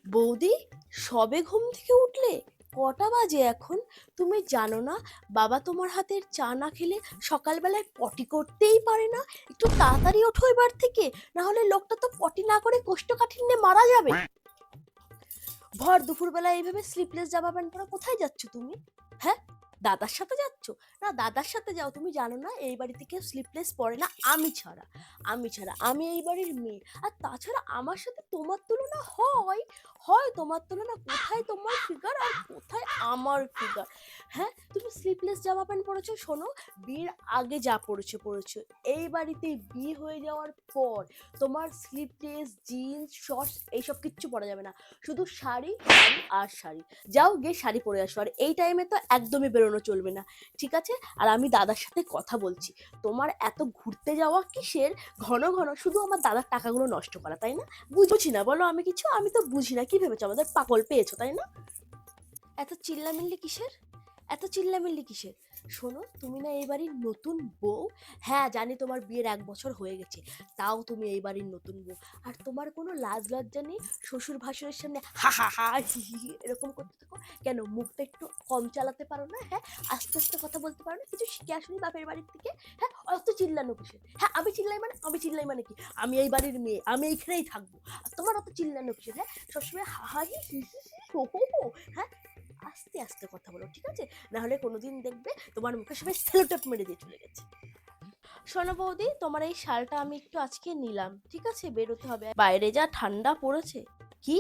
বৌদি, সবে ঘুম থেকে উঠলে? কটা বাজে এখন? তুমি জানো না বাবা তোমার হাতের চা না খেলে সকালবেলায় পটি করতেই পারে না? একটু তাড়াতাড়ি ওঠো এবার থেকে, না হলে লোকটা তো পটি না করে কোষ্ঠকাঠিন্যে মারা যাবে। ভর দুপুরবেলা এইভাবে স্লিপলেস জামা প্যান্ট পরে কোথায় যাচ্ছ তুমি? হ্যাঁ, দাদার সাথে যাচ্ছ? না, দাদার সাথে যাও। তুমি জানো না এই বাড়িতে কেউ স্লিপলেস পরে না আমি ছাড়া। আমি এই বাড়ির মেয়ে। আর তাছাড়া আমার সাথে তোমার তুলনা হয়? হয় তোমার তুলনা? কোথায় তোমার ফিগার আর কোথায় আমার ফিগার? হ্যাঁ, তুমি স্লিপলেস জামা প্যান্ট পরেছো। শোনো, বিয়ের আগে যা পরেছো, এই বাড়িতে বিয়ে হয়ে যাওয়ার পর তোমার স্লিপলেস জিন্স শর্টস এইসব কিচ্ছু পরা যাবে না। শুধু শাড়ি, শাড়ি আর শাড়ি। যাও গিয়ে শাড়ি পরে আসো। আর এই টাইমে তো একদমই বেরোনো চলবে না, ঠিক আছে? আর আমি দাদার সাথে কথা বলছি। তোমার এত ঘুরতে যাওয়া কিসের? ঘন ঘন শুধু আমার দাদার টাকাগুলো নষ্ট করা, তাই না? বুঝছি না বলো আমি কিছু? আমি তো বুঝি না, কি ভেবেছো আমাদের পাগল পেয়েছো, তাই না? এত চিল্লামিল্লি কিসের? এত চিল্লামিল্লি কিসের? শোনো, তুমি না এই বাড়ির নতুন বউ। হ্যাঁ, জানি তোমার বিয়ের 1 বছর হয়ে গেছে, তাও তুমি এই বাড়ির নতুন বউ। আর তোমার কোনো লাজ লজ্জা নেই? শ্বশুর ভাসুরের সামনে হা হা হা হি হি হি এরকম করতে থাকো কেন? মুখটা একটু কম চালাতে পারো না? হ্যাঁ, আস্তে আস্তে কথা বলতে পারো না? কিছু শিখে আসনি বাপের বাড়ির থেকে? হ্যাঁ, অত চিল্লানো কিসের? হ্যাঁ, আমি চিল্লাই মানে কি? আমি এই বাড়ির মেয়ে, আমি এইখানেই থাকবো। আর তোমার অত চিল্লানো কিসের? হ্যাঁ, সবসময় হা হা হি হি হি হি হো হো হো। হ্যাঁ, আস্তে আস্তে কথা বলো, ঠিক আছে? না হলে কোনোদিন দেখবে তোমার মুখে সবাই সেলোটেপ মেরে দিয়ে চলে গেছে। শোনো বৌদি, তোমার এই শালটা আমি একটু আজকে নিলাম, ঠিক আছে? বেরোতে হবে, বাইরে যা ঠান্ডা পড়েছে। কি?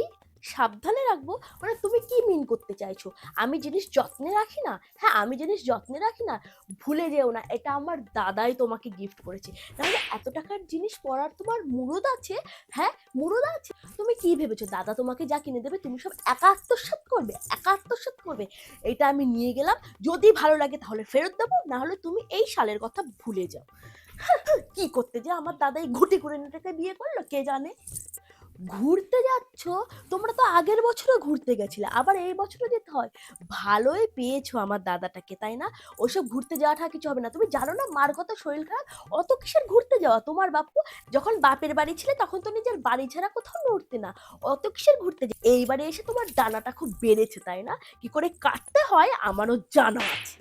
সাবধানে রাখবো? মানে তুমি কি মিন করতে চাইছো? আমি জিনিস যত্নে রাখি না? হ্যাঁ, আমি জিনিস যত্নে রাখি না। ভুলে যেও না, এটা আমার দাদাই তোমাকে গিফট করেছে। তাহলে এত টাকার জিনিস পরার তোমার মুরুদ আছে? হ্যাঁ, মুরুদ আছে? তুমি কি ভেবেছো দাদা তোমাকে যা কিনে দেবে তুমি সব একা আত্মসাৎ করবে? একা আত্মসাৎ করবে? এটা আমি নিয়ে গেলাম, যদি ভালো লাগে তাহলে ফেরত দেবো, না হলে তুমি এই শালের কথা ভুলে যাও। কি করতে যে আমার দাদাই ঘুটি করে নেটাকে বিয়ে করলো কে জানে। ঘুরতে যাচ্ছ? তোমরা তো আগের বছরও ঘুরতে গেছিলে, আবার এই বছরও যেতে হয়? ভালোই পেয়েছো আমার দাদাটাকে, তাই না? ওসব ঘুরতে যাওয়াটা কিছু হবে না। তুমি জানো না মার কত শরীর খারাপ? অত কিসের ঘুরতে যাওয়া? তোমার বাপু যখন বাপের বাড়ি ছিলে তখন তো নিজের বাড়ি ছাড়া কোথাও নড়তে না। অত কিসের ঘুরতে এইবারে এসে তোমার ডানাটা খুব বেড়েছে, তাই না? কি করে কাটতে হয় আমারও জানা আছে।